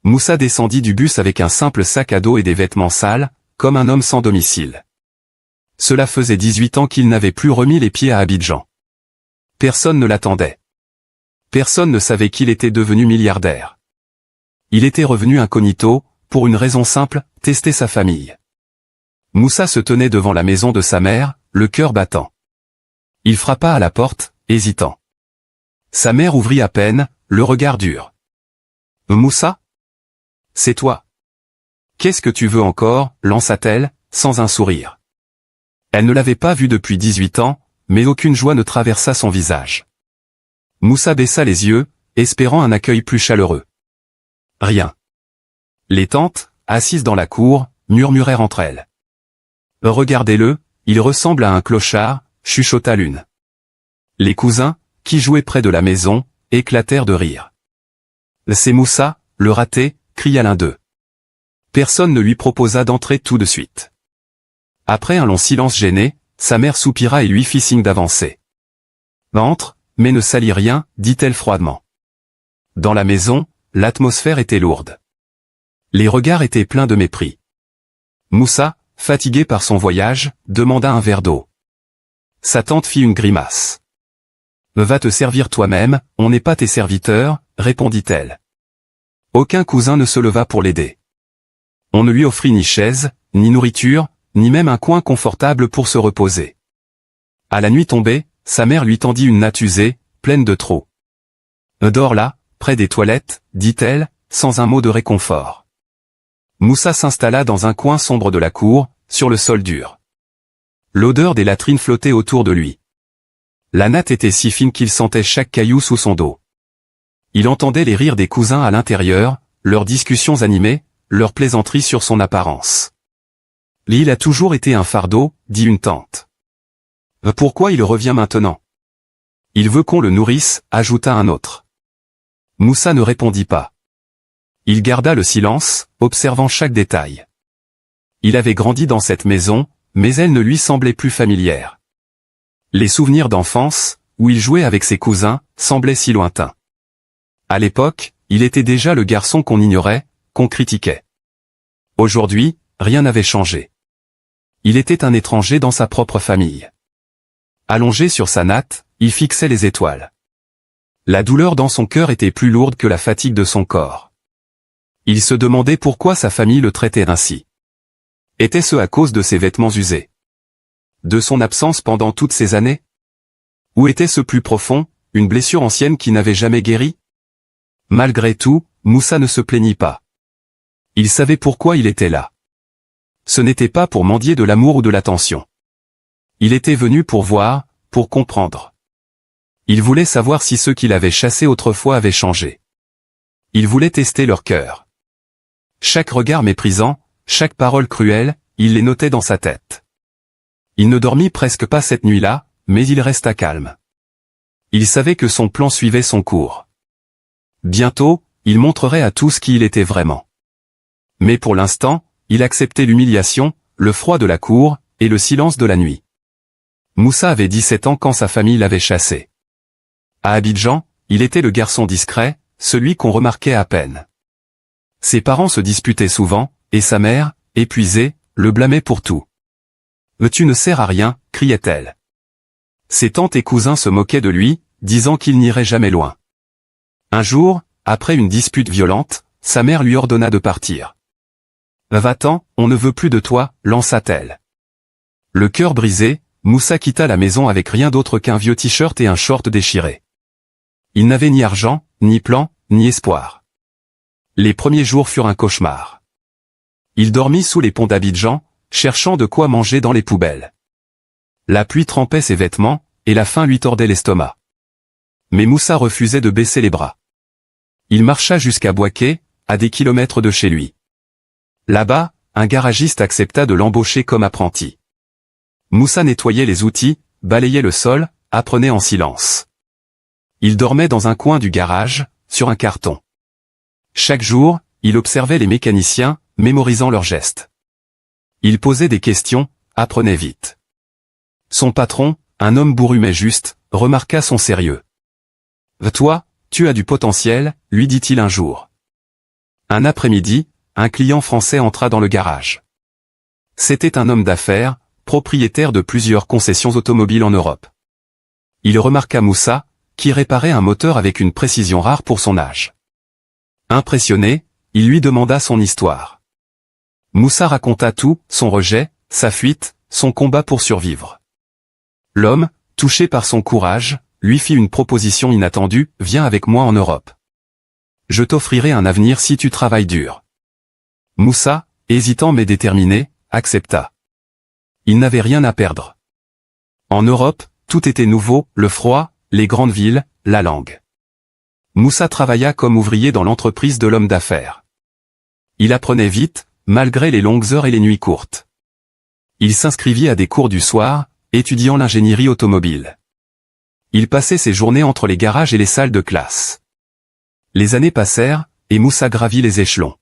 Moussa descendit du bus avec un simple sac à dos et des vêtements sales, comme un homme sans domicile. Cela faisait 18 ans qu'il n'avait plus remis les pieds à Abidjan. Personne ne l'attendait. Personne ne savait qu'il était devenu milliardaire. Il était revenu incognito, pour une raison simple, tester sa famille. Moussa se tenait devant la maison de sa mère, le cœur battant. Il frappa à la porte, hésitant. Sa mère ouvrit à peine, le regard dur. « Moussa ? C'est toi. Qu'est-ce que tu veux encore ?» lança-t-elle, sans un sourire. Elle ne l'avait pas vu depuis 18 ans, mais aucune joie ne traversa son visage. Moussa baissa les yeux, espérant un accueil plus chaleureux. Rien. Les tantes, assises dans la cour, murmurèrent entre elles. « Regardez-le, il ressemble à un clochard », chuchota l'une. Les cousins, qui jouaient près de la maison, éclatèrent de rire. « C'est Moussa, le raté », cria l'un d'eux. Personne ne lui proposa d'entrer tout de suite. Après un long silence gêné, sa mère soupira et lui fit signe d'avancer. « Entre, mais ne salis rien », dit-elle froidement. Dans la maison, l'atmosphère était lourde. Les regards étaient pleins de mépris. Moussa, fatigué par son voyage, demanda un verre d'eau. Sa tante fit une grimace. « Va te servir toi-même, on n'est pas tes serviteurs », répondit-elle. Aucun cousin ne se leva pour l'aider. On ne lui offrit ni chaise, ni nourriture, ni même un coin confortable pour se reposer. À la nuit tombée, sa mère lui tendit une natte usée, pleine de trous. « Dors là, près des toilettes », dit-elle, sans un mot de réconfort. Moussa s'installa dans un coin sombre de la cour, sur le sol dur. L'odeur des latrines flottait autour de lui. La natte était si fine qu'il sentait chaque caillou sous son dos. Il entendait les rires des cousins à l'intérieur, leurs discussions animées, leurs plaisanteries sur son apparence. « Il a toujours été un fardeau », dit une tante. « Pourquoi il revient maintenant ? » « Il veut qu'on le nourrisse », ajouta un autre. Moussa ne répondit pas. Il garda le silence, observant chaque détail. Il avait grandi dans cette maison, mais elle ne lui semblait plus familière. Les souvenirs d'enfance, où il jouait avec ses cousins, semblaient si lointains. À l'époque, il était déjà le garçon qu'on ignorait, qu'on critiquait. Aujourd'hui, rien n'avait changé. Il était un étranger dans sa propre famille. Allongé sur sa natte, il fixait les étoiles. La douleur dans son cœur était plus lourde que la fatigue de son corps. Il se demandait pourquoi sa famille le traitait ainsi. Était-ce à cause de ses vêtements usés? De son absence pendant toutes ces années? Ou était-ce plus profond, une blessure ancienne qui n'avait jamais guéri? Malgré tout, Moussa ne se plaignit pas. Il savait pourquoi il était là. Ce n'était pas pour mendier de l'amour ou de l'attention. Il était venu pour voir, pour comprendre. Il voulait savoir si ceux qu'il avait chassés autrefois avaient changé. Il voulait tester leur cœur. Chaque regard méprisant, chaque parole cruelle, il les notait dans sa tête. Il ne dormit presque pas cette nuit-là, mais il resta calme. Il savait que son plan suivait son cours. Bientôt, il montrerait à tous qui il était vraiment. Mais pour l'instant, il acceptait l'humiliation, le froid de la cour, et le silence de la nuit. Moussa avait 17 ans quand sa famille l'avait chassé. À Abidjan, il était le garçon discret, celui qu'on remarquait à peine. Ses parents se disputaient souvent, et sa mère, épuisée, le blâmait pour tout. « Tu ne sers à rien », criait-elle. Ses tantes et cousins se moquaient de lui, disant qu'il n'irait jamais loin. Un jour, après une dispute violente, sa mère lui ordonna de partir. « Va-t'en, on ne veut plus de toi », lança-t-elle. Le cœur brisé, Moussa quitta la maison avec rien d'autre qu'un vieux t-shirt et un short déchiré. Il n'avait ni argent, ni plan, ni espoir. Les premiers jours furent un cauchemar. Il dormit sous les ponts d'Abidjan, cherchant de quoi manger dans les poubelles. La pluie trempait ses vêtements, et la faim lui tordait l'estomac. Mais Moussa refusait de baisser les bras. Il marcha jusqu'à Bouaké, à des kilomètres de chez lui. Là-bas, un garagiste accepta de l'embaucher comme apprenti. Moussa nettoyait les outils, balayait le sol, apprenait en silence. Il dormait dans un coin du garage, sur un carton. Chaque jour, il observait les mécaniciens, mémorisant leurs gestes. Il posait des questions, apprenait vite. Son patron, un homme bourru mais juste, remarqua son sérieux. « Toi, tu as du potentiel », lui dit-il un jour. Un après-midi, un client français entra dans le garage. C'était un homme d'affaires, propriétaire de plusieurs concessions automobiles en Europe. Il remarqua Moussa, qui réparait un moteur avec une précision rare pour son âge. Impressionné, il lui demanda son histoire. Moussa raconta tout, son rejet, sa fuite, son combat pour survivre. L'homme, touché par son courage, lui fit une proposition inattendue, « Viens avec moi en Europe. Je t'offrirai un avenir si tu travailles dur. » Moussa, hésitant mais déterminé, accepta. Il n'avait rien à perdre. En Europe, tout était nouveau, le froid, les grandes villes, la langue. Moussa travailla comme ouvrier dans l'entreprise de l'homme d'affaires. Il apprenait vite, malgré les longues heures et les nuits courtes. Il s'inscrivit à des cours du soir, étudiant l'ingénierie automobile. Il passait ses journées entre les garages et les salles de classe. Les années passèrent, et Moussa gravit les échelons.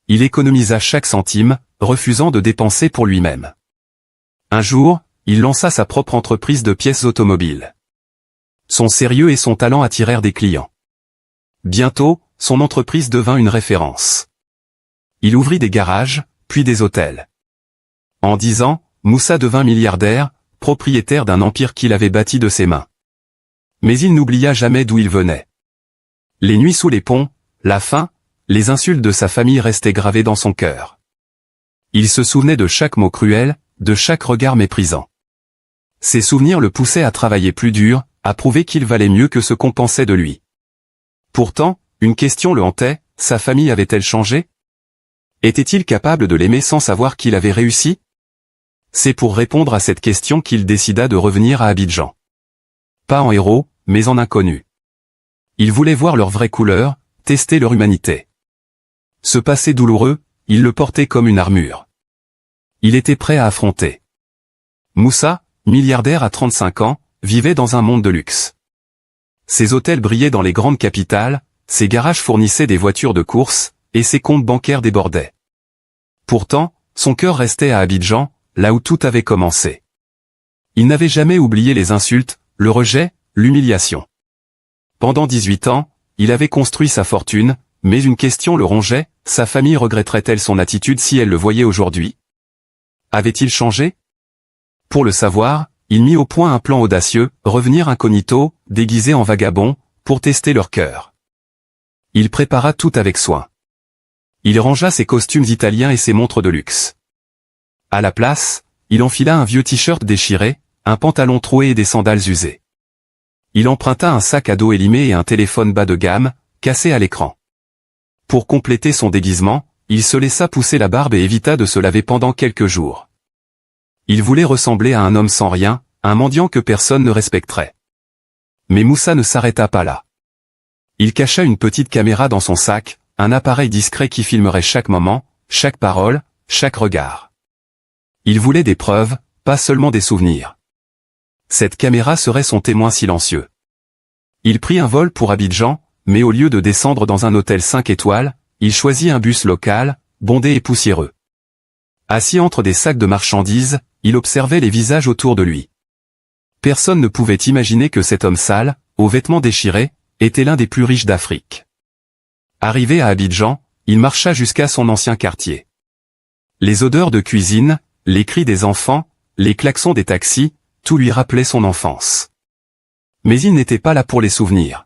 Il économisa chaque centime, refusant de dépenser pour lui-même. Un jour, il lança sa propre entreprise de pièces automobiles. Son sérieux et son talent attirèrent des clients. Bientôt, son entreprise devint une référence. Il ouvrit des garages, puis des hôtels. En 10 ans, Moussa devint milliardaire, propriétaire d'un empire qu'il avait bâti de ses mains. Mais il n'oublia jamais d'où il venait. Les nuits sous les ponts, la faim, les insultes de sa famille restaient gravées dans son cœur. Il se souvenait de chaque mot cruel, de chaque regard méprisant. Ces souvenirs le poussaient à travailler plus dur, à prouver qu'il valait mieux que ce qu'on pensait de lui. Pourtant, une question le hantait, sa famille avait-elle changé? Était-il capable de l'aimer sans savoir qu'il avait réussi? C'est pour répondre à cette question qu'il décida de revenir à Abidjan. Pas en héros, mais en inconnu. Il voulait voir leur vraie couleur, tester leur humanité. Ce passé douloureux, il le portait comme une armure. Il était prêt à affronter. Moussa, milliardaire à 35 ans, vivait dans un monde de luxe. Ses hôtels brillaient dans les grandes capitales, ses garages fournissaient des voitures de course, et ses comptes bancaires débordaient. Pourtant, son cœur restait à Abidjan, là où tout avait commencé. Il n'avait jamais oublié les insultes, le rejet, l'humiliation. Pendant 18 ans, il avait construit sa fortune, mais une question le rongeait, sa famille regretterait-elle son attitude si elle le voyait aujourd'hui? Avait-il changé? Pour le savoir, il mit au point un plan audacieux, revenir incognito, déguisé en vagabond, pour tester leur cœur. Il prépara tout avec soin. Il rangea ses costumes italiens et ses montres de luxe. À la place, il enfila un vieux t-shirt déchiré, un pantalon troué et des sandales usées. Il emprunta un sac à dos élimé et un téléphone bas de gamme, cassé à l'écran. Pour compléter son déguisement, il se laissa pousser la barbe et évita de se laver pendant quelques jours. Il voulait ressembler à un homme sans rien, un mendiant que personne ne respecterait. Mais Moussa ne s'arrêta pas là. Il cacha une petite caméra dans son sac, un appareil discret qui filmerait chaque moment, chaque parole, chaque regard. Il voulait des preuves, pas seulement des souvenirs. Cette caméra serait son témoin silencieux. Il prit un vol pour Abidjan, mais au lieu de descendre dans un hôtel 5 étoiles, il choisit un bus local, bondé et poussiéreux. Assis entre des sacs de marchandises, il observait les visages autour de lui. Personne ne pouvait imaginer que cet homme sale, aux vêtements déchirés, était l'un des plus riches d'Afrique. Arrivé à Abidjan, il marcha jusqu'à son ancien quartier. Les odeurs de cuisine, les cris des enfants, les klaxons des taxis, tout lui rappelait son enfance. Mais il n'était pas là pour les souvenirs.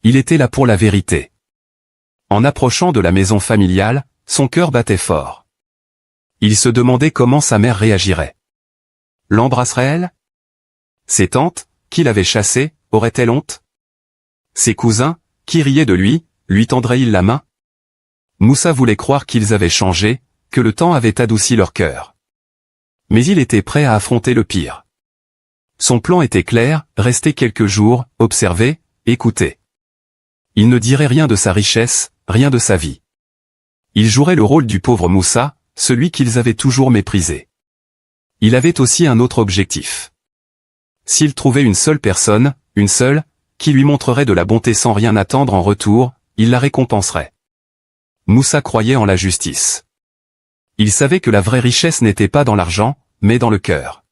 Il était là pour la vérité. En approchant de la maison familiale, son cœur battait fort. Il se demandait comment sa mère réagirait. L'embrasserait-elle? Ses tantes, qui l'avaient chassé, auraient-elles honte? Ses cousins, qui riaient de lui tendraient-ils la main? Moussa voulait croire qu'ils avaient changé, que le temps avait adouci leur cœur. Mais il était prêt à affronter le pire. Son plan était clair, rester quelques jours, observer, écouter. Il ne dirait rien de sa richesse, rien de sa vie. Il jouerait le rôle du pauvre Moussa, celui qu'ils avaient toujours méprisé. Il avait aussi un autre objectif. S'il trouvait une seule personne, une seule, qui lui montrerait de la bonté sans rien attendre en retour, il la récompenserait. Moussa croyait en la justice. Il savait que la vraie richesse n'était pas dans l'argent, mais dans le cœur.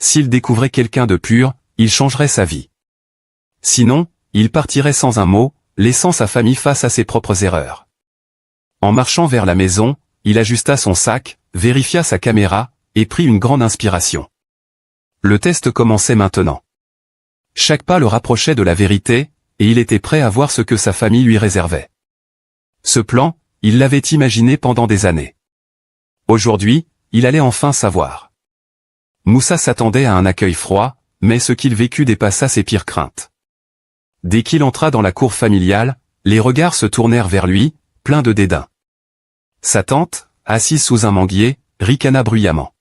S'il découvrait quelqu'un de pur, il changerait sa vie. Sinon, il partirait sans un mot, laissant sa famille face à ses propres erreurs. En marchant vers la maison, il ajusta son sac, vérifia sa caméra, et prit une grande inspiration. Le test commençait maintenant. Chaque pas le rapprochait de la vérité, et il était prêt à voir ce que sa famille lui réservait. Ce plan, il l'avait imaginé pendant des années. Aujourd'hui, il allait enfin savoir. Moussa s'attendait à un accueil froid, mais ce qu'il vécut dépassa ses pires craintes. Dès qu'il entra dans la cour familiale, les regards se tournèrent vers lui, pleins de dédain. Sa tante, assise sous un manguier, ricana bruyamment.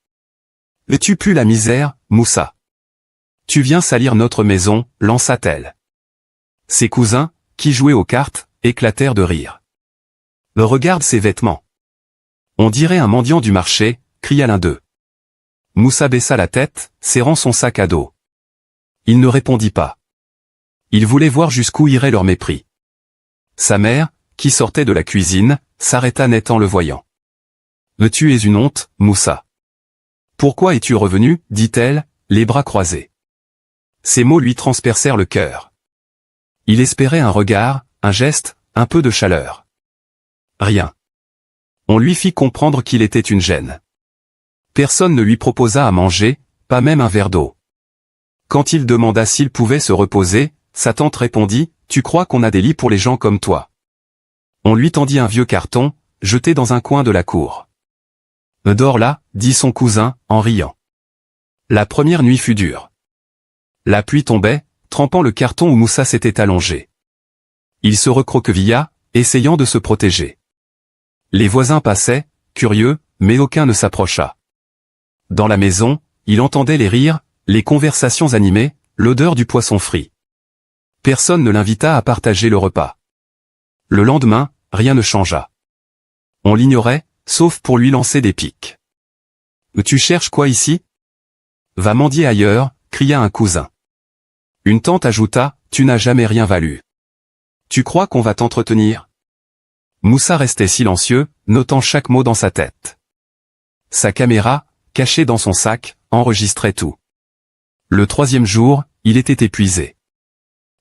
« Tu pues la misère, Moussa. Tu viens salir notre maison, lança-t-elle. Ses cousins, qui jouaient aux cartes, éclatèrent de rire. « Regarde ses vêtements. On dirait un mendiant du marché, cria l'un d'eux. Moussa baissa la tête, serrant son sac à dos. Il ne répondit pas. Il voulait voir jusqu'où irait leur mépris. Sa mère, qui sortait de la cuisine, s'arrêta net en le voyant. « Tu es une honte, Moussa. Pourquoi es-tu revenu ?» dit-elle, les bras croisés. Ces mots lui transpercèrent le cœur. Il espérait un regard, un geste, un peu de chaleur. Rien. On lui fit comprendre qu'il était une gêne. Personne ne lui proposa à manger, pas même un verre d'eau. Quand il demanda s'il pouvait se reposer, sa tante répondit « Tu crois qu'on a des lits pour les gens comme toi ?» On lui tendit un vieux carton, jeté dans un coin de la cour. « Dors là », dit son cousin, en riant. La première nuit fut dure. La pluie tombait, trempant le carton où Moussa s'était allongé. Il se recroquevilla, essayant de se protéger. Les voisins passaient, curieux, mais aucun ne s'approcha. Dans la maison, il entendait les rires, les conversations animées, l'odeur du poisson frit. Personne ne l'invita à partager le repas. Le lendemain, rien ne changea. On l'ignorait, sauf pour lui lancer des piques. « Tu cherches quoi ici ? Va mendier ailleurs », cria un cousin. Une tante ajouta « Tu n'as jamais rien valu. Tu crois qu'on va t'entretenir ?» Moussa restait silencieux, notant chaque mot dans sa tête. Sa caméra, cachée dans son sac, enregistrait tout. Le troisième jour, il était épuisé.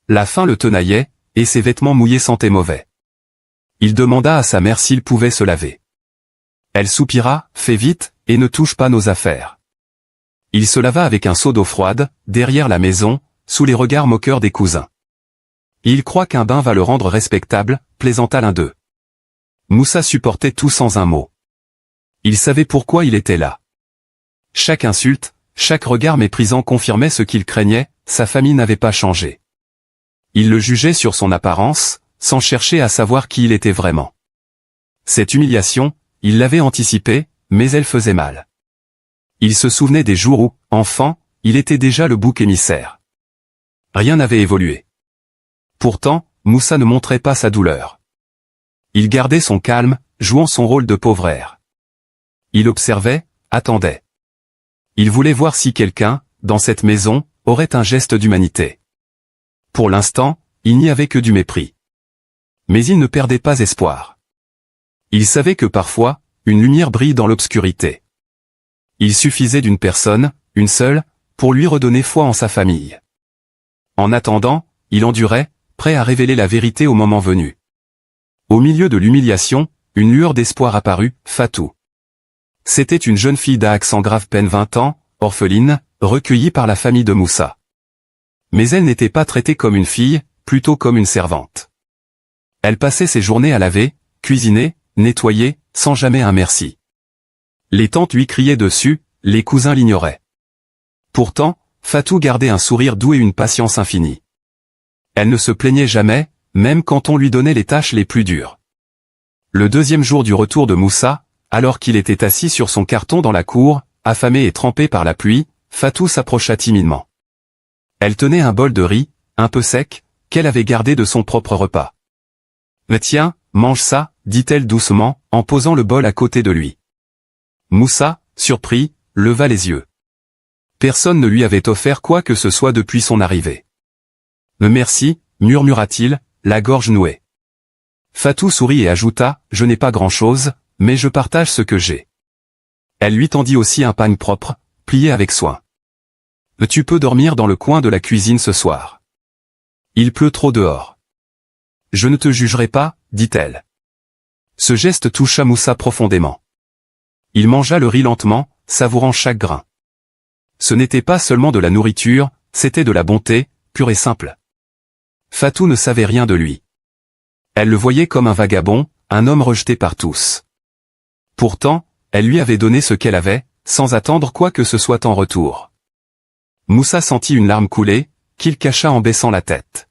La faim le tenaillait, et ses vêtements mouillés sentaient mauvais. Il demanda à sa mère s'il pouvait se laver. Elle soupira, « Fais vite, et ne touche pas nos affaires. » Il se lava avec un seau d'eau froide, derrière la maison, sous les regards moqueurs des cousins. « Il croit qu'un bain va le rendre respectable », plaisanta l'un d'eux. Moussa supportait tout sans un mot. Il savait pourquoi il était là. Chaque insulte, chaque regard méprisant confirmait ce qu'il craignait, sa famille n'avait pas changé. Il le jugeait sur son apparence, sans chercher à savoir qui il était vraiment. Cette humiliation, il l'avait anticipée, mais elle faisait mal. Il se souvenait des jours où, enfant, il était déjà le bouc émissaire. Rien n'avait évolué. Pourtant, Moussa ne montrait pas sa douleur. Il gardait son calme, jouant son rôle de pauvre air. Il observait, attendait. Il voulait voir si quelqu'un, dans cette maison, aurait un geste d'humanité. Pour l'instant, il n'y avait que du mépris. Mais il ne perdait pas espoir. Il savait que parfois, une lumière brille dans l'obscurité. Il suffisait d'une personne, une seule, pour lui redonner foi en sa famille. En attendant, il endurait, prêt à révéler la vérité au moment venu. Au milieu de l'humiliation, une lueur d'espoir apparut, Fatou. C'était une jeune fille d'accent grave peine 20 ans, orpheline, recueillie par la famille de Moussa. Mais elle n'était pas traitée comme une fille, plutôt comme une servante. Elle passait ses journées à laver, cuisiner, nettoyer, sans jamais un merci. Les tantes lui criaient dessus, les cousins l'ignoraient. Pourtant, Fatou gardait un sourire doux et une patience infinie. Elle ne se plaignait jamais, même quand on lui donnait les tâches les plus dures. Le deuxième jour du retour de Moussa, alors qu'il était assis sur son carton dans la cour, affamé et trempé par la pluie, Fatou s'approcha timidement. Elle tenait un bol de riz, un peu sec, qu'elle avait gardé de son propre repas. « Tiens, mange ça », dit-elle doucement, en posant le bol à côté de lui. Moussa, surpris, leva les yeux. Personne ne lui avait offert quoi que ce soit depuis son arrivée. « Merci », murmura-t-il, la gorge nouée. Fatou sourit et ajouta « Je n'ai pas grand-chose, mais je partage ce que j'ai. » Elle lui tendit aussi un pagne propre, plié avec soin. « Tu peux dormir dans le coin de la cuisine ce soir. Il pleut trop dehors. » « Je ne te jugerai pas, dit-elle. Ce geste toucha Moussa profondément. Il mangea le riz lentement, savourant chaque grain. Ce n'était pas seulement de la nourriture, c'était de la bonté, pure et simple. Fatou ne savait rien de lui. Elle le voyait comme un vagabond, un homme rejeté par tous. Pourtant, elle lui avait donné ce qu'elle avait, sans attendre quoi que ce soit en retour. Moussa sentit une larme couler, qu'il cacha en baissant la tête.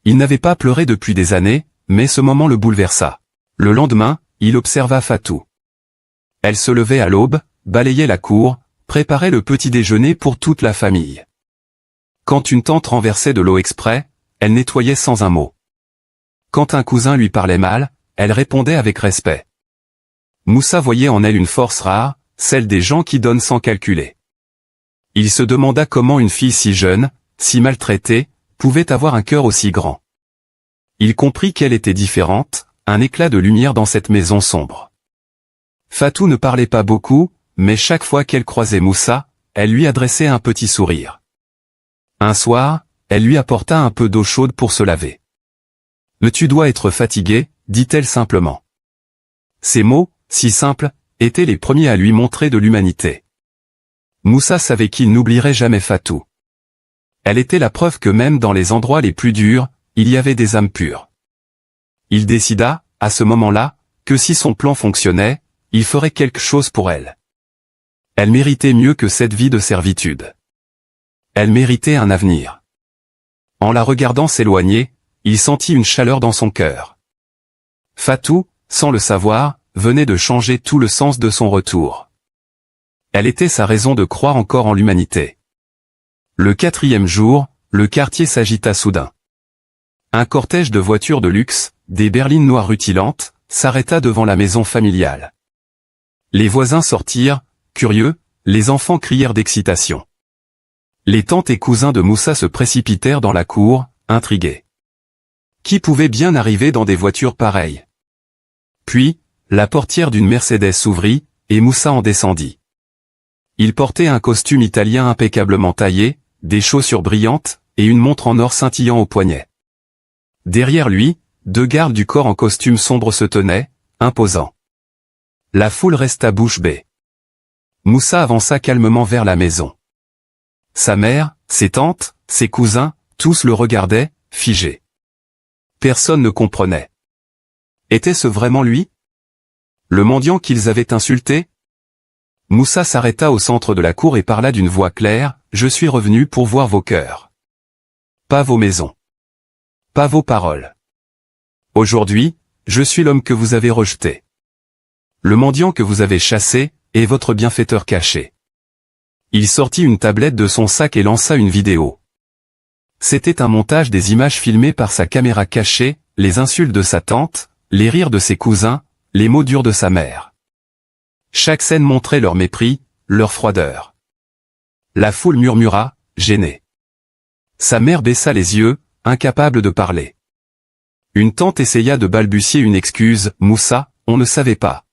Il n'avait pas pleuré depuis des années, mais ce moment le bouleversa. Le lendemain, il observa Fatou. Elle se levait à l'aube, balayait la cour, préparait le petit déjeuner pour toute la famille. Quand une tante renversait de l'eau exprès, elle nettoyait sans un mot. Quand un cousin lui parlait mal, elle répondait avec respect. Moussa voyait en elle une force rare, celle des gens qui donnent sans calculer. Il se demanda comment une fille si jeune, si maltraitée, pouvait avoir un cœur aussi grand. Il comprit qu'elle était différente, un éclat de lumière dans cette maison sombre. Fatou ne parlait pas beaucoup, mais chaque fois qu'elle croisait Moussa, elle lui adressait un petit sourire. Un soir, elle lui apporta un peu d'eau chaude pour se laver. « Tu dois être fatigué », dit-elle simplement. Ces mots, si simples, étaient les premiers à lui montrer de l'humanité. Moussa savait qu'il n'oublierait jamais Fatou. Elle était la preuve que même dans les endroits les plus durs, il y avait des âmes pures. Il décida, à ce moment-là, que si son plan fonctionnait, il ferait quelque chose pour elle. Elle méritait mieux que cette vie de servitude. Elle méritait un avenir. En la regardant s'éloigner, il sentit une chaleur dans son cœur. Fatou, sans le savoir, venait de changer tout le sens de son retour. Elle était sa raison de croire encore en l'humanité. Le 4e jour, le quartier s'agita soudain. Un cortège de voitures de luxe, des berlines noires rutilantes, s'arrêta devant la maison familiale. Les voisins sortirent, curieux, les enfants crièrent d'excitation. Les tantes et cousins de Moussa se précipitèrent dans la cour, intrigués. Qui pouvait bien arriver dans des voitures pareilles? Puis, la portière d'une Mercedes s'ouvrit, et Moussa en descendit. Il portait un costume italien impeccablement taillé, des chaussures brillantes, et une montre en or scintillant au poignet. Derrière lui, 2 gardes du corps en costume sombre se tenaient, imposants. La foule resta bouche bée. Moussa avança calmement vers la maison. Sa mère, ses tantes, ses cousins, tous le regardaient, figés. Personne ne comprenait. Était-ce vraiment lui? Le mendiant qu'ils avaient insulté? Moussa s'arrêta au centre de la cour et parla d'une voix claire, « Je suis revenu pour voir vos cœurs. Pas vos maisons. Pas vos paroles. Aujourd'hui, je suis l'homme que vous avez rejeté. Le mendiant que vous avez chassé, est votre bienfaiteur caché. » Il sortit une tablette de son sac et lança une vidéo. C'était un montage des images filmées par sa caméra cachée, les insultes de sa tante, les rires de ses cousins, les mots durs de sa mère. Chaque scène montrait leur mépris, leur froideur. La foule murmura, gênée. Sa mère baissa les yeux, incapable de parler. Une tante essaya de balbutier une excuse, « Moussa, on ne savait pas. »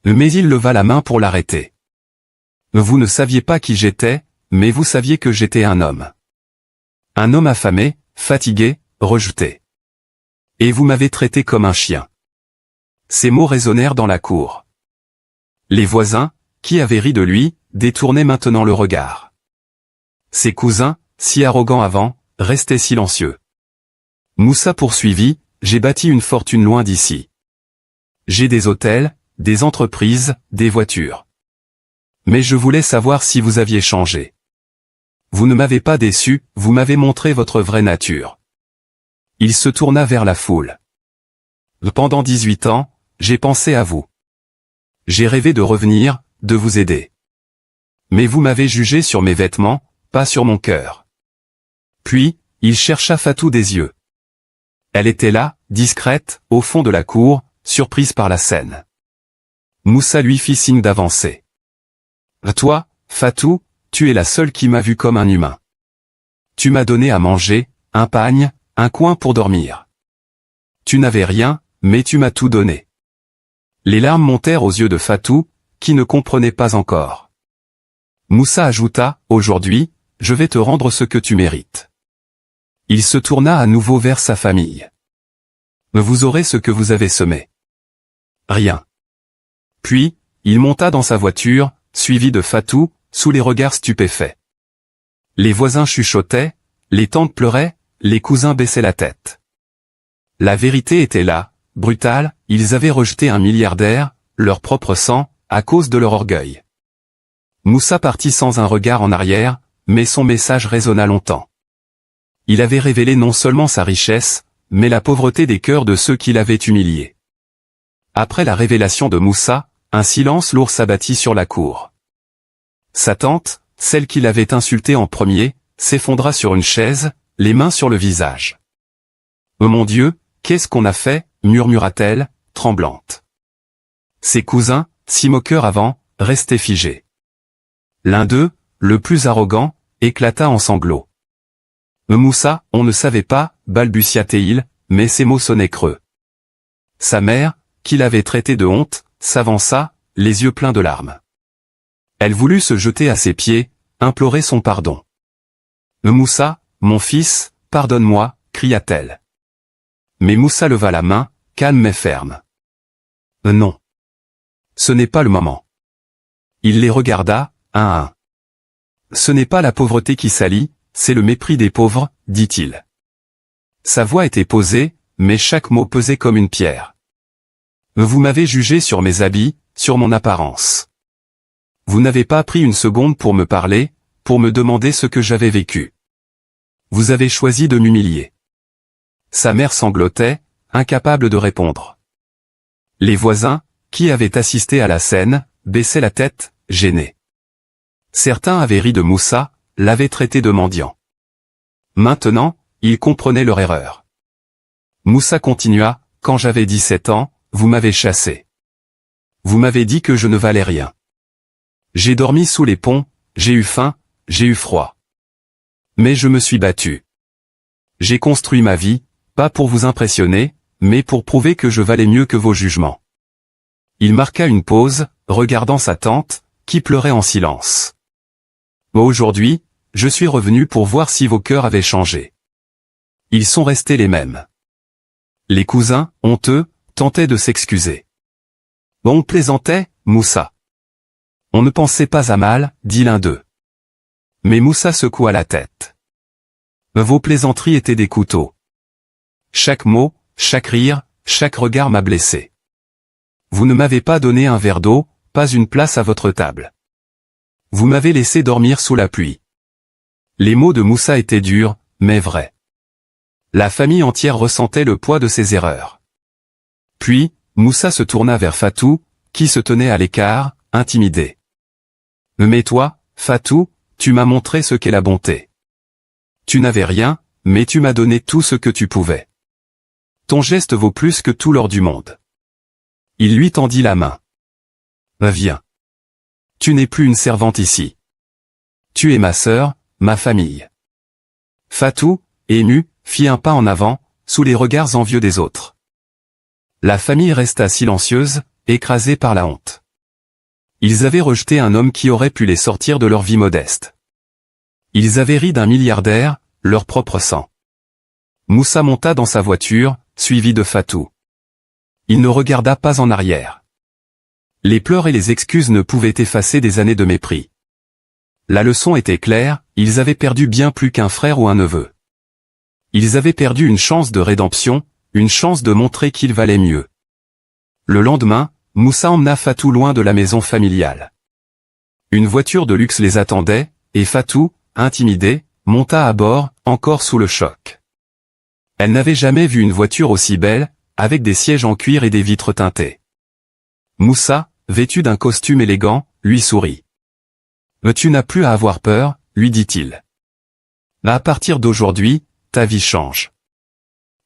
Mais il leva la main pour l'arrêter. « Vous ne saviez pas qui j'étais, mais vous saviez que j'étais un homme. Un homme affamé, fatigué, rejeté. Et vous m'avez traité comme un chien. » Ces mots résonnèrent dans la cour. Les voisins, qui avaient ri de lui, détournaient maintenant le regard. Ses cousins, si arrogants avant, restaient silencieux. Moussa poursuivit, « J'ai bâti une fortune loin d'ici. J'ai des hôtels, des entreprises, des voitures. Mais je voulais savoir si vous aviez changé. Vous ne m'avez pas déçu, vous m'avez montré votre vraie nature. » Il se tourna vers la foule. « Pendant 18 ans, j'ai pensé à vous. J'ai rêvé de revenir, de vous aider. Mais vous m'avez jugé sur mes vêtements, pas sur mon cœur. » Puis, il chercha Fatou des yeux. Elle était là, discrète, au fond de la cour, surprise par la scène. Moussa lui fit signe d'avancer. « Toi, Fatou, tu es la seule qui m'a vu comme un humain. Tu m'as donné à manger, un pagne, un coin pour dormir. Tu n'avais rien, mais tu m'as tout donné. » Les larmes montèrent aux yeux de Fatou, qui ne comprenait pas encore. Moussa ajouta, « Aujourd'hui, je vais te rendre ce que tu mérites. » Il se tourna à nouveau vers sa famille. « Vous aurez ce que vous avez semé. rien. Puis, il monta dans sa voiture, suivi de Fatou, sous les regards stupéfaits. Les voisins chuchotaient, les tantes pleuraient, les cousins baissaient la tête. La vérité était là, brutale, ils avaient rejeté un milliardaire, leur propre sang, à cause de leur orgueil. Moussa partit sans un regard en arrière, mais son message résonna longtemps. Il avait révélé non seulement sa richesse, mais la pauvreté des cœurs de ceux qui l'avaient humilié. Après la révélation de Moussa, un silence lourd s'abattit sur la cour. Sa tante, celle qui l'avait insulté en premier, s'effondra sur une chaise, les mains sur le visage. « Oh mon Dieu, qu'est-ce qu'on a fait ?» murmura-t-elle, tremblante. Ses cousins, si moqueurs avant, restaient figés. L'un d'eux, le plus arrogant, éclata en sanglots. « Moussa, on ne savait pas » balbutia-t-il, mais ses mots sonnaient creux. Sa mère, qui l'avait traité de honte, s'avança, les yeux pleins de larmes. Elle voulut se jeter à ses pieds, implorer son pardon. « Moussa, mon fils, pardonne-moi » cria-t-elle. Mais Moussa leva la main, calme mais ferme. « Non. Ce n'est pas le moment. » Il les regarda, un à un. « Ce n'est pas la pauvreté qui salit, c'est le mépris des pauvres, dit-il. » Sa voix était posée, mais chaque mot pesait comme une pierre. « Vous m'avez jugé sur mes habits, sur mon apparence. Vous n'avez pas pris une seconde pour me parler, pour me demander ce que j'avais vécu. Vous avez choisi de m'humilier. » Sa mère sanglotait, incapable de répondre. Les voisins, qui avaient assisté à la scène, baissaient la tête, gênés. Certains avaient ri de Moussa, l'avaient traité de mendiant. Maintenant, ils comprenaient leur erreur. Moussa continua, « Quand j'avais 17 ans, vous m'avez chassé. Vous m'avez dit que je ne valais rien. J'ai dormi sous les ponts, j'ai eu faim, j'ai eu froid. Mais je me suis battu. J'ai construit ma vie, pas pour vous impressionner, mais pour prouver que je valais mieux que vos jugements. » Il marqua une pause, regardant sa tante, qui pleurait en silence. « Aujourd'hui, je suis revenu pour voir si vos cœurs avaient changé. » Ils sont restés les mêmes. Les cousins, honteux, tentaient de s'excuser. « On plaisantait, Moussa. » « On ne pensait pas à mal, dit l'un d'eux. Mais Moussa secoua la tête. « Vos plaisanteries étaient des couteaux. Chaque mot, chaque rire, chaque regard m'a blessé. Vous ne m'avez pas donné un verre d'eau, pas une place à votre table. Vous m'avez laissé dormir sous la pluie. » Les mots de Moussa étaient durs, mais vrais. La famille entière ressentait le poids de ses erreurs. Puis, Moussa se tourna vers Fatou, qui se tenait à l'écart, intimidé. « Mais toi, Fatou, tu m'as montré ce qu'est la bonté. Tu n'avais rien, mais tu m'as donné tout ce que tu pouvais. Ton geste vaut plus que tout l'or du monde. » Il lui tendit la main. « Viens. Tu n'es plus une servante ici. Tu es ma sœur, ma famille. » Fatou, ému, fit un pas en avant, sous les regards envieux des autres. La famille resta silencieuse, écrasée par la honte. Ils avaient rejeté un homme qui aurait pu les sortir de leur vie modeste. Ils avaient ri d'un milliardaire, leur propre sang. Moussa monta dans sa voiture, suivi de Fatou. Il ne regarda pas en arrière. Les pleurs et les excuses ne pouvaient effacer des années de mépris. La leçon était claire, ils avaient perdu bien plus qu'un frère ou un neveu. Ils avaient perdu une chance de rédemption, une chance de montrer qu'ils valaient mieux. Le lendemain, Moussa emmena Fatou loin de la maison familiale. Une voiture de luxe les attendait, et Fatou, intimidée, monta à bord, encore sous le choc. Elle n'avait jamais vu une voiture aussi belle, avec des sièges en cuir et des vitres teintées. Moussa, vêtu d'un costume élégant, lui sourit. « Tu n'as plus à avoir peur, » lui dit-il. « À partir d'aujourd'hui, ta vie change. »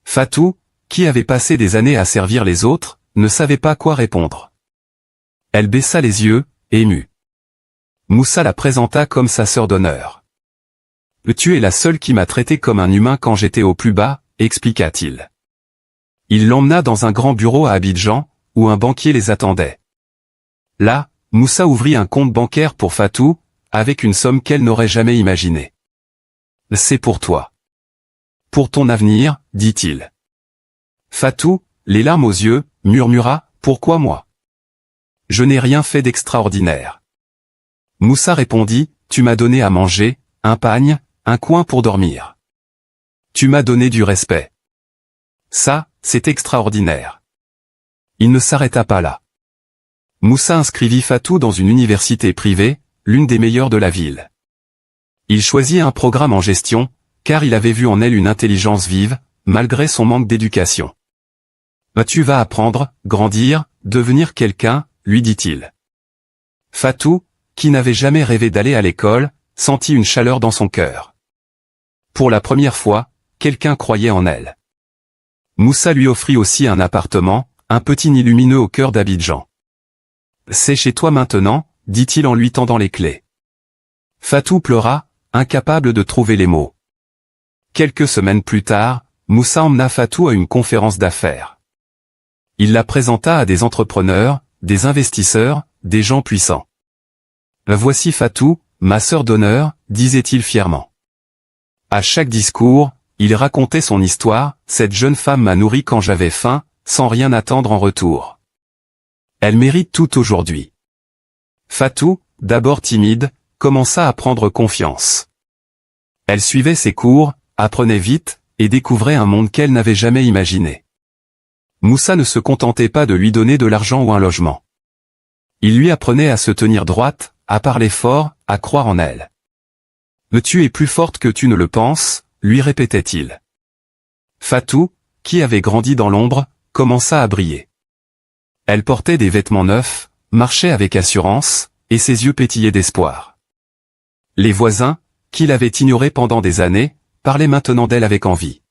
Fatou, qui avait passé des années à servir les autres, ne savait pas quoi répondre. Elle baissa les yeux, émue. Moussa la présenta comme sa sœur d'honneur. « Tu es la seule qui m'a traité comme un humain quand j'étais au plus bas, » expliqua-t-il. Il l'emmena dans un grand bureau à Abidjan, où un banquier les attendait. Là, Moussa ouvrit un compte bancaire pour Fatou, avec une somme qu'elle n'aurait jamais imaginée. « C'est pour toi. Pour ton avenir, dit-il. » Fatou, les larmes aux yeux, murmura, « Pourquoi moi? Je n'ai rien fait d'extraordinaire. Moussa répondit, tu m'as donné à manger, un pagne, un coin pour dormir. Tu m'as donné du respect. Ça, c'est extraordinaire. Il ne s'arrêta pas là. Moussa inscrivit Fatou dans une université privée, l'une des meilleures de la ville. Il choisit un programme en gestion, car il avait vu en elle une intelligence vive, malgré son manque d'éducation. Tu vas apprendre, grandir, devenir quelqu'un, lui dit-il. Fatou, qui n'avait jamais rêvé d'aller à l'école, sentit une chaleur dans son cœur. Pour la première fois, quelqu'un croyait en elle. Moussa lui offrit aussi un appartement, un petit nid lumineux au cœur d'Abidjan. C'est chez toi maintenant, dit-il en lui tendant les clés. Fatou pleura, incapable de trouver les mots. Quelques semaines plus tard, Moussa emmena Fatou à une conférence d'affaires. Il la présenta à des entrepreneurs, des investisseurs, des gens puissants. Voici Fatou, ma sœur d'honneur, disait-il fièrement. À chaque discours, il racontait son histoire, cette jeune femme m'a nourri quand j'avais faim, sans rien attendre en retour. Elle mérite tout aujourd'hui. Fatou, d'abord timide, commença à prendre confiance. Elle suivait ses cours, apprenait vite, et découvrait un monde qu'elle n'avait jamais imaginé. Moussa ne se contentait pas de lui donner de l'argent ou un logement. Il lui apprenait à se tenir droite, à parler fort, à croire en elle. « Tu es plus forte que tu ne le penses », lui répétait-il. Fatou, qui avait grandi dans l'ombre, commença à briller. Elle portait des vêtements neufs, marchait avec assurance, et ses yeux pétillaient d'espoir. Les voisins, qui l'avaient ignorée pendant des années, parlaient maintenant d'elle avec envie.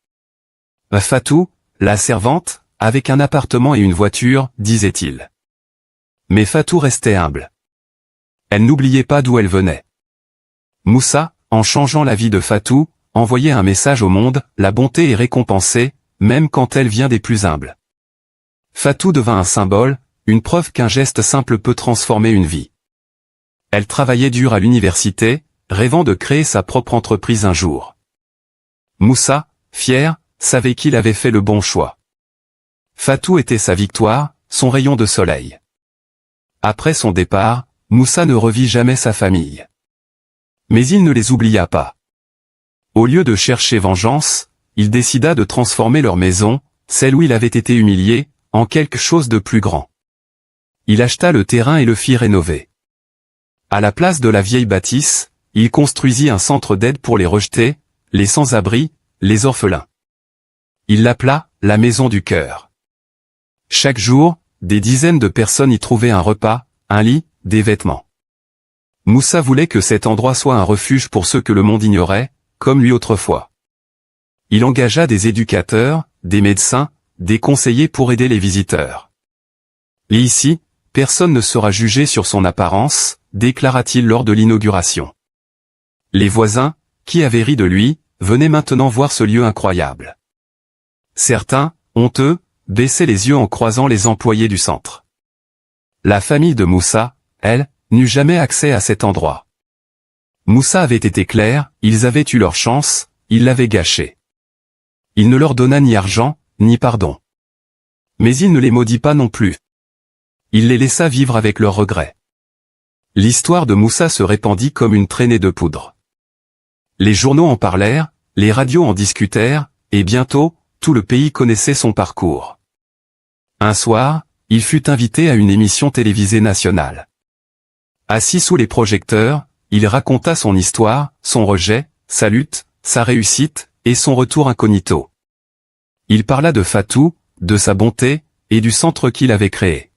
Fatou, la servante, avec un appartement et une voiture, disait-il. Mais Fatou restait humble. Elle n'oubliait pas d'où elle venait. Moussa, en changeant la vie de Fatou, envoyait un message au monde, la bonté est récompensée, même quand elle vient des plus humbles. Fatou devint un symbole, une preuve qu'un geste simple peut transformer une vie. Elle travaillait dur à l'université, rêvant de créer sa propre entreprise un jour. Moussa, fier, savait qu'il avait fait le bon choix. Fatou était sa victoire, son rayon de soleil. Après son départ, Moussa ne revit jamais sa famille. Mais il ne les oublia pas. Au lieu de chercher vengeance, il décida de transformer leur maison, celle où il avait été humilié, en quelque chose de plus grand. Il acheta le terrain et le fit rénover. À la place de la vieille bâtisse, il construisit un centre d'aide pour les rejetés, les sans-abri, les orphelins. Il l'appela « la maison du cœur ». Chaque jour, des dizaines de personnes y trouvaient un repas, un lit, des vêtements. Moussa voulait que cet endroit soit un refuge pour ceux que le monde ignorait, comme lui autrefois. Il engagea des éducateurs, des médecins, des conseillers pour aider les visiteurs. Et ici, personne ne sera jugé sur son apparence, déclara-t-il lors de l'inauguration. Les voisins, qui avaient ri de lui, venaient maintenant voir ce lieu incroyable. Certains, honteux, baissaient les yeux en croisant les employés du centre. La famille de Moussa, elle, n'eut jamais accès à cet endroit. Moussa avait été clair, ils avaient eu leur chance, il l'avait gâchée. Il ne leur donna ni argent, ni pardon. Mais il ne les maudit pas non plus. Il les laissa vivre avec leurs regrets. L'histoire de Moussa se répandit comme une traînée de poudre. Les journaux en parlèrent, les radios en discutèrent, et bientôt, tout le pays connaissait son parcours. Un soir, il fut invité à une émission télévisée nationale. Assis sous les projecteurs, il raconta son histoire, son rejet, sa lutte, sa réussite, et son retour incognito. Il parla de Fatou, de sa bonté, et du centre qu'il avait créé.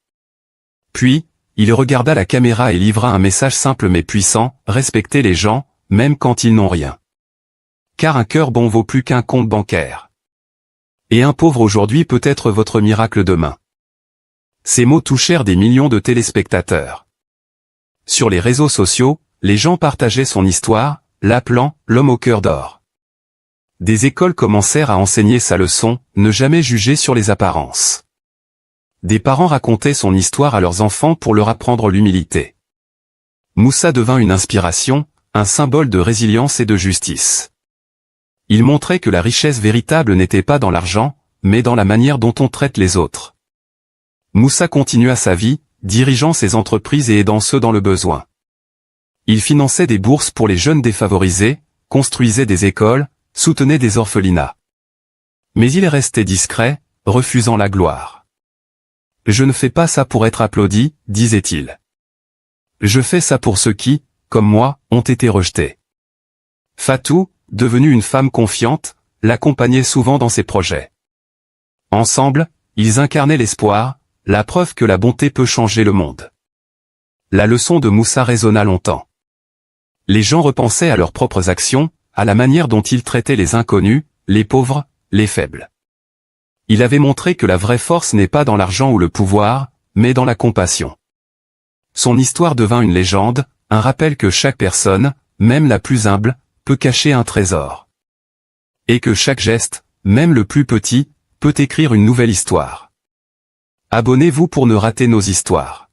Puis, il regarda la caméra et livra un message simple mais puissant, respectez les gens, même quand ils n'ont rien. Car un cœur bon vaut plus qu'un compte bancaire. Et un pauvre aujourd'hui peut être votre miracle demain. Ces mots touchèrent des millions de téléspectateurs. Sur les réseaux sociaux, les gens partageaient son histoire, l'appelant « l'homme au cœur d'or ». Des écoles commencèrent à enseigner sa leçon, ne jamais juger sur les apparences. Des parents racontaient son histoire à leurs enfants pour leur apprendre l'humilité. Moussa devint une inspiration, un symbole de résilience et de justice. Il montrait que la richesse véritable n'était pas dans l'argent, mais dans la manière dont on traite les autres. Moussa continua sa vie, dirigeant ses entreprises et aidant ceux dans le besoin. Il finançait des bourses pour les jeunes défavorisés, construisait des écoles, soutenait des orphelinats. Mais il est resté discret, refusant la gloire. « Je ne fais pas ça pour être applaudi », disait-il. « Je fais ça pour ceux qui, comme moi, ont été rejetés. » Fatou, devenue une femme confiante, l'accompagnait souvent dans ses projets. Ensemble, ils incarnaient l'espoir, la preuve que la bonté peut changer le monde. La leçon de Moussa résonna longtemps. Les gens repensaient à leurs propres actions, à la manière dont ils traitaient les inconnus, les pauvres, les faibles. Il avait montré que la vraie force n'est pas dans l'argent ou le pouvoir, mais dans la compassion. Son histoire devint une légende, un rappel que chaque personne, même la plus humble, peut cacher un trésor. Et que chaque geste, même le plus petit, peut écrire une nouvelle histoire. Abonnez-vous pour ne rater nos histoires.